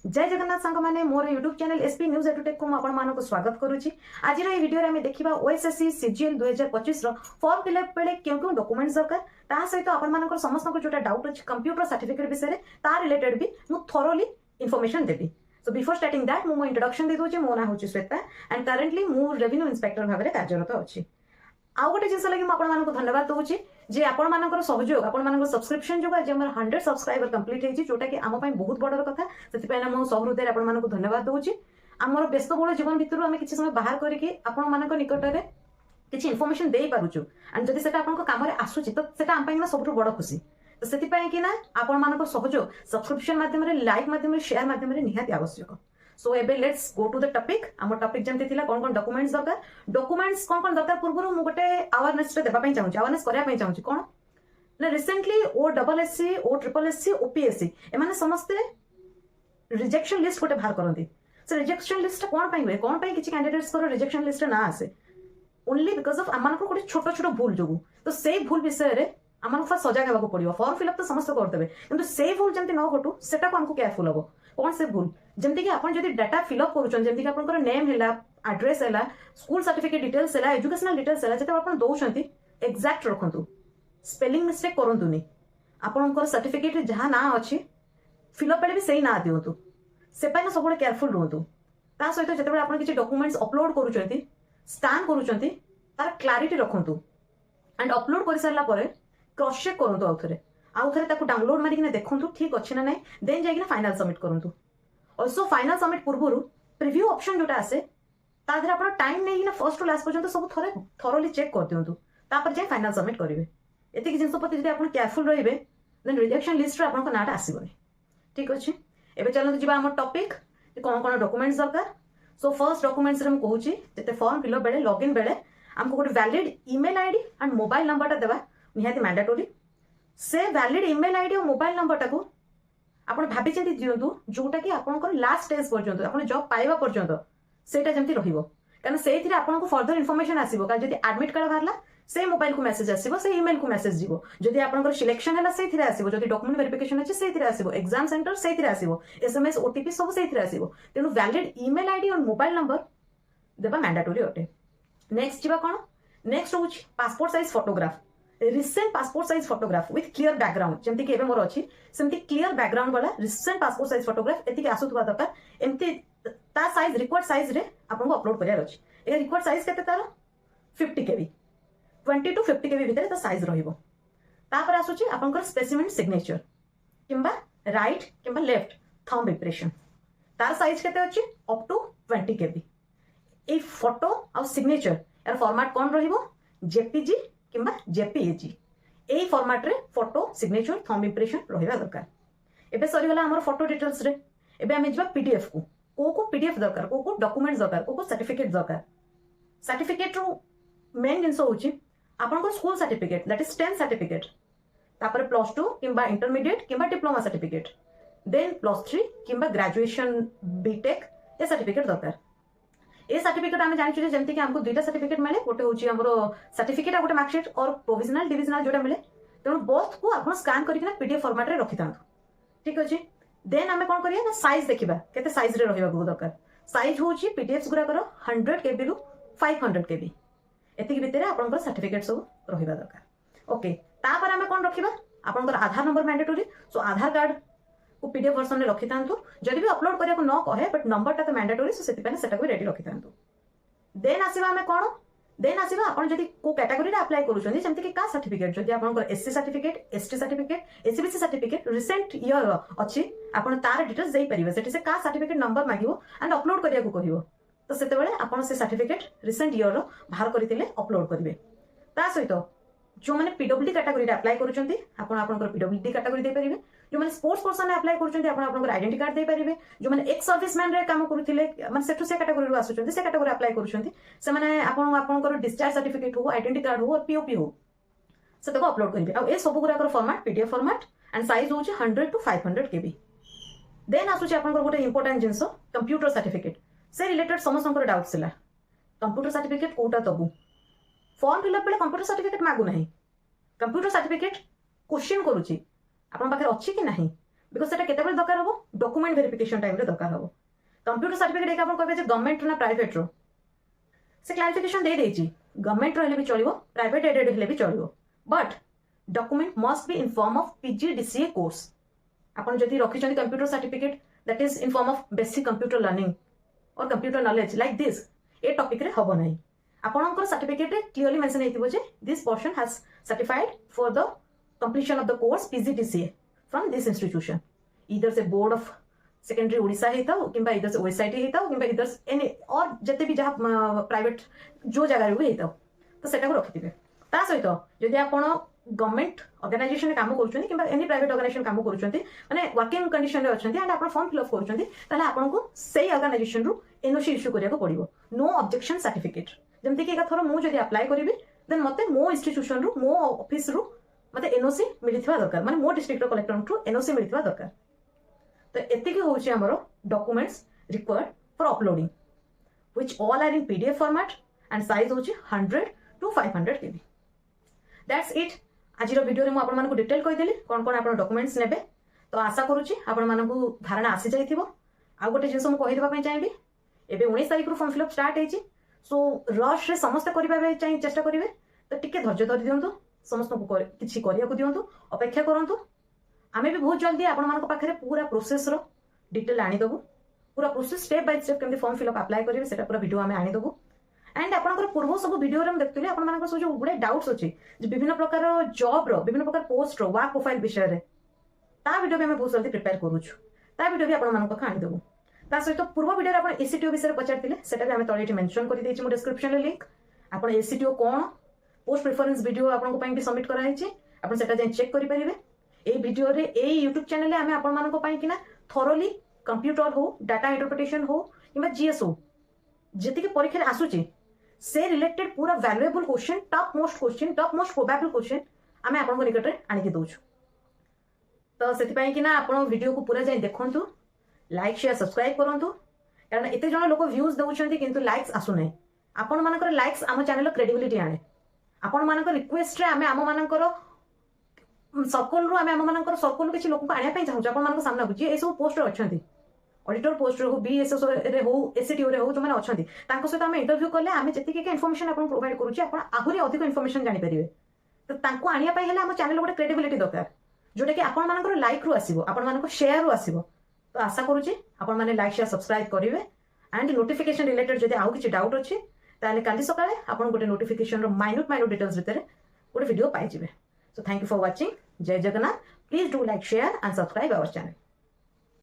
जय जगन्नाथ सांग माने मोर YouTube channel SP news edutech को आपण मानको स्वागत करूची। आज रे वीडियो रे हमें देखिबा ओएसएससी सीजीएल 2025 रो फॉर्म फिलअप बेले क्यों डॉक्यूमेंट्स दरकार ता सहित आपण मानकर समस्त को जोटा डाउट अछि कंप्यूटर सर्टिफिकेट विषय रे ता रिलेटेड भी मु thoroughly information Devi. So before starting that मु इंट्रोडक्शन दे दोची। मो ना होची श्वेता एंड करंटली मु रेवेन्यू इंस्पेक्टर भाबरे कार्यरत अछि। आउ गोटे जिनस लगी आपको धन्यवाद दूसरी जे आपण मानकर सहयोग आपण मानकर सब्सक्रिप्शन जो आज 100 सब्सक्राइबर कंप्लीट होती जोटा कि आम बहुत बड़ कथा से मो सहृदय आपण मानक धन्यवाद दूसरी। आमर व्यस्तबहुल जीवन भितर आम कि समय बाहर करके आपण मान निकट में किसी इनफर्मेशन दे पारुचु एंड जदि सेटा आपन काम रे आसुची तो सेटा आम पाइना सबठु बड़ खुशी। तो सेति पय कि ना आपण मानक सहयोग सब्सक्रिप्शन माध्यम रे लाइक माध्यम रे शेयर माध्यम रे निहाती आवश्यक। सो एबे let's go to the topic. आम टॉपिक जमती थिला कोन कोन डॉक्यूमेंट्स दरकार कोन दरकार पूर्व मु गोटे अवेयरनेस रे देबा पय चाहूची अवेयरनेस करिया पय चाहूची कोन ना रिसेंटली ओ डबल एससी ओ ट्रिपल एससी ओपीएससी एमाने समस्ते रिजेक्शन लिस्ट गोटे बाहर करंती। से रिजेक्शन लिस्ट कोन पय हुए कोन पय किछि कैंडिडेट्स को रिजेक्शन लिस्ट ना आसे ओनली बिकॉज ऑफ आमान को गोटे छोट छोट भूल जोगु। तो से भूल विषय रे आमान को सजग हेबाको पड़ियो। फॉर्म फिलअप तो समस्त कर देबे किंतु से भूल जंती न घटू सेटा को हमको केयरफुल हबो। कौन से भूल जमती कि आपन जदि डाटा फिलअप करूछन जमती कि आपन नेम हैला एड्रेस हैला स्कूल सर्टिफिकेट डिटेल्स हैला एजुकेशनल डिटेल्स हैला जते आपन दोछंती एग्जैक्ट रखंतु स्पेलिंग मिस्टेक करंतुनी। आपन सर्टिफिकेट जहां ना अछि फिलअप बेले भी सही ना दियंतु से पाइ ना सबले केयरफुल रहंतु। ता सहित जते आपन किछि डॉक्यूमेंट्स अपलोड करूछंती स्कैन करूछंती तार क्लैरिटी रखंतु एंड अपलोड कर सारला परे क्रॉस चेक करंतु आउथरे ताको डाउनलोड मारी किना देखंतु ठीक अछि ना नै देन जाई किना फाइनल सबमिट करंतु। ऑल्सो फाइनल सबमिट पूर्वरु प्रीव्यू ऑप्शन जोटा आसे ता धरे आपण टाइम नै किना फर्स्ट टू लास्ट पर्यंत सब थोरोली चेक कर दियंतु तापर जाई फाइनल सबमिट करिवे। एतिक जिंस प्रति जदि आपण केयरफुल रहिबे देन रिजेक्शन लिस्ट रे आपण को नाटा आसीबो। ठीक अछि एबे चलंतु जिबा हमर टॉपिक कोन कोन डॉक्यूमेंट्स दरकार। सो फर्स्ट डॉक्यूमेंट्स रे हम कहूची जते फॉर्म फिलअप बेले लॉगिन बेले हमको गोटे valid email ID and mobile number ता देबा निहाती मैंडेटरी। से वैलिड ईमेल आईडी और मोबाइल नंबर टाको आपण भाबी चिंती दियंतु जोटा कि आपनकर लास्ट स्टेज पर्यंत आपण जॉब पाइबा पर्यंत सेटा जेमती रहिबो कारण सेथिरे आपनको फर्दर इन्फॉर्मेशन आसीबो कारण जदि एडमिट कार्ड बाहरला से मोबाइल को मेसेज आसीबो से ईमेल को मेसेज जीवो जदि आपनकर सिलेक्शन हला सेथिरे आसीबो जदि डॉक्यूमेंट वेरिफिकेशन अछि सेथिरे आसीबो एग्जाम सेंटर सेथिरे आसीबो एसएमएस ओटीपी सब सेथिरे आसीबो। तेनु वैलिड ईमेल आईडी और मोबाइल नंबर देबा मैंडेटरी अटे। नेक्स्ट जीवा कोन नेक्स्ट होछि passport size photograph recent passport size photograph with clear background जमती कि एबे मोर अछि सेमती क्लियर बैकग्राउंड वाला रिसेंट पासपोर्ट साइज फोटोग्राफ एति के आसुथबा दरकार एमती ता साइज रिक्वायर्ड साइज रे आपन को अपलोड करिया अछि। ए रिक्वायर्ड साइज केते तार 50 केबी 20 टू 50 केबी भितर ता साइज रहिबो। तापर आसुछि आपन को स्पेसिमेन सिग्नेचर किंबा राइट किंबा लेफ्ट थंब इंप्रेशन तार साइज केते अछि अप टू 20 केबी। ए फोटो और सिग्नेचर यार फॉर्मेट कोन रहिबो जेपीजी किंबा जेपीईजी ए फॉर्मेट रे फोटो सिग्नेचर थंब इंप्रेशन रहिबा दरकार। एबे सरी गला हमर फोटो डिटेल्स रे एबे हम जिबा पीडीएफ को पीडीएफ दरकार को डॉक्यूमेंट्स दरकार को सर्टिफिकेट दरकार। सर्टिफिकेट रो मेन जिंस होची आपन को school certificate that is 10th certificate तापर +2 किंबा इंटरमीडिएट किंबा डिप्लोमा सर्टिफिकेट देन +3 किंबा ग्रेजुएशन बीटेक ए सर्टिफिकेट दरकार। ए सर्टिफिकेट आम जानी जमती कि हमको दुईटा सर्टिफिकेट मिले गोटे हूँ आम सर्टिफिकेट गोटे मार्कशीट और प्रोविजनल डिविजनल जोटा मिले तेणु बोथ को आप स्कान करके पीडीएफ फॉर्मेट रे रखि था। ठीक अच्छे देन आम कौन करिया ना साइज देखा केते साइज रे रहिबा दरकार। साइज हूँ पीडीएफ गुराकर 100 केबी रु 500 केबी एतिक भितर आपनकर सर्टिफिकेट सब रहिबा दरकार। ओके तापर आम कौन रखिबा आपनकर आधार नंबर मैंडेटरी। सो आधार कार्ड को पीडीएफ वर्जन में रखि थांतु जदि भी अपलोड करिया को न कहे बट नंबर ता तो मैंडेटरी सो सेति पने सेटा को रेडी रखि थांतु। देन आसीबा हमें कोन देन आसीबा आपण जदि को कैटेगरी रे अप्लाई करूछन जेमति कि का सर्टिफिकेट जदि आपण SC certificate ST certificate SCBC certificate recent year अछि आपण तार डिटेल्स देई परिबे सेठी से का सर्टिफिकेट नंबर मागिवो एंड अपलोड करिया को कहिवो तो सेते बेले आपण से सर्टिफिकेट रिसेंट ईयर रो बाहर करथिले अपलोड करिवे। ता सहित जो मैंने पीडब्ल्यूडी कैटेगरी रे अप्लाई करूछंती आपण आपनकर पीडब्ल्यूडी कैटेगरी दे परिबे। जो मैंने स्पोर्ट्स पर्सन रे अप्लाई करूछंती आपण आपनकर आइडेंटिटी कार्ड दे परिबे। जो मैंने एक्स सर्विसमैन रे काम करूथिले माने सेठु से कैटेगरी रो आसुछंती से कैटेगरी अप्लाई करूछंती से माने आपण आपनकर डिस्चार्ज सर्टिफिकेट हो आइडेंटिटी कार्ड हो और पीओपी हो से तको अपलोड करिवे। आ ए सब गुराकर format PDF format and size होची 100 टू 500 केबी। देन आसुची आपनकर गोटे इंपोर्टेंट जिंस कंप्यूटर सर्टिफिकेट से रिलेटेड समस्तंकर डाउट सिला कंप्यूटर सर्टिफिकेट कोटा दबु फॉर्म फिलअप बेले कंप्यूटर सर्टिफिकेट मागु नाही कंप्यूटर सर्टिफिकेट क्वेश्चन करूची आपन पाखे अछि कि नाही बिकज सेटा केतेबेले दरकार हबो डॉक्यूमेंट वेरिफिकेशन टाइम रे दरकार हबो कंप्यूटर सर्टिफिकेट एक आपण कहबे जे गवर्नमेंट ना प्राइवेट रो से क्लारिफिकेशन दे देछि गवर्नमेंट रो हेले भी चलिबो प्राइवेट एडेड हेले भी चलिबो but document must be in form of PGDCA course आपण जदी रखिछन computer certificate that is in form of basic computer learning और computer knowledge like this a topic रे हबो नै आपणकर सर्टिफिकेट रे क्लियरली मेंशन हेतिबो जे this person has certified for the completion of the course PGDCA from this institution इधर से बोर्ड ऑफ सेकेंडरी ओडिशा हेता किंबा इधर से ओएसआईटी हेता किंबा इधर एनी और जते भी जहाँ प्राइवेट जो जगह रे हेता तो सेटा को रखिथिबे ता सहित जदि आपण गवर्नमेंट ऑर्गेनाइजेशन रे काम करूछन्ती किंबा एनी प्राइवेट ऑर्गेनाइजेशन काम करूछन्ती माने वर्किंग कंडीशन रे अछन्ती एंड आपण फॉर्म फिल अप करूछन्ती ताले आपण को सेही ऑर्गेनाइजेशन रु एनओसी इश्यू करिया को पड़िबो नो ऑब्जेक्शन सर्टिफिकेट जेमति कि एक थोर मु जदि अप्लाई करिवि देन मते मो इंस्टीट्यूशन रु मो ऑफिस रु मते एनओसी मिलिथिबा दरकार माने मो डिस्ट्रिक्ट कलेक्टर रु एनओसी मिलिथिबा दरकार तो एतिकी होउची हमरो documents required for uploading which all are in PDF format and size होउची 100 to 500 KB दैट्स इट आज वीडियो रे मु आपण मानको डिटेल कहि देली कोन कोन आपण डॉक्यूमेंट्स नेबे तो आशा करूची आपण मानको धारणा आसी जाइथिबो आ गोटे जिंस मु कहि देबा पय चाहेबी एबे 19 तारिख रु फॉर्म फिल अप स्टार्ट हेची सो रश रे समस्त करिबा बे चाहि चेष्टा करिवे तो टिके धैर्य धरि दियंतु समस्त को किछि करिया को दियंतु अपेक्षा करंतु आमे भी बहुत जल्दी आपण मानको पाखरे पूरा प्रोसेस रो डिटेल आनी दबु पूरा प्रोसेस स्टेप बाय स्टेप केमति फॉर्म फिल अप अप्लाई करिवे सेटा पूरा वीडियो आमे आनी दबु एंड आपनकर पूर्व सब वीडियो रे हम देखतले आपण मानकर सब जो गुडे डाउट्स अछि जे विभिन्न प्रकार जॉब रो विभिन्न प्रकार पोस्ट रो वर्क प्रोफाइल विषय रे ता वीडियो भी हम बहुत जल्दी प्रिपेयर करूछु ता वीडियो भी आपण मानकर खानी देबो ता सहित पूर्व वीडियो रे आपण एसीटीओ विषय रे पचारतिले सेटा भी हम तळे एठी मेंशन करि देछि मो डिस्क्रिप्शन रे लिंक आपण एसीटीओ कोन पोस्ट प्रेफरेंस वीडियो आपण को पई भी सबमिट करा हेछि आपण सेटा जे चेक करि परिबे ए वीडियो रे ए YouTube चैनल रे हम आपण मानको पई किना थोरोली कंप्यूटर हो डाटा इंटरप्रिटेशन हो किबा जीएस हो जेति के परीक्षा रे आसुची से रिलेटेड पूरा valuable question top most probable question आमे आपन को निकट रे आनि के दोछु तो सेति पई किना आपण वीडियो को पूरा जाय देखंतु लाइक शेयर सब्सक्राइब करंतु कारण एते जण लोक व्यूज दउछंती किंतु लाइक्स आसु नै आपण मानकर लाइक्स आम चैनल क्रेडिबिलिटी आने आपण मानकर रिक्वेस्ट रे आमे आम मानकर सर्कल रु आमे आम मानकर सर्कल किछि लोक को आनिया पई चाहू आपण मानकर सामना बुझी ए सब पोस्ट रे अछंती ऑडिटर पोस्ट रे हो बीएसएस रे हो एसीटीओ रे हो जो माने अछंती तांको सहित आमे इंटरव्यू करले आमे जति के इन्फॉर्मेशन आपण प्रोवाइड करूची आपण आहुरी अधिक इन्फॉर्मेशन जानि परिबे तो तांको आनिया पई हेले हम चैनल गोटे क्रेडिबिलिटी दरकार जोटा कि आपण मानकर लाइक रु आसीबो आपण मानकर शेयर रु आसीबो तो आशा करूची आपण माने लाइक शेयर सब्सक्राइब करिवे एंड नोटिफिकेशन रिलेटेड जदि आउ किछि डाउट अछि ताले काली सकाळे आपण गोटे नोटिफिकेशन रो माइन्यूट डिटेल्स भितर गोटे वीडियो पाइ जिवे so thank you for watching जय Jagannath please do like share and subscribe our channel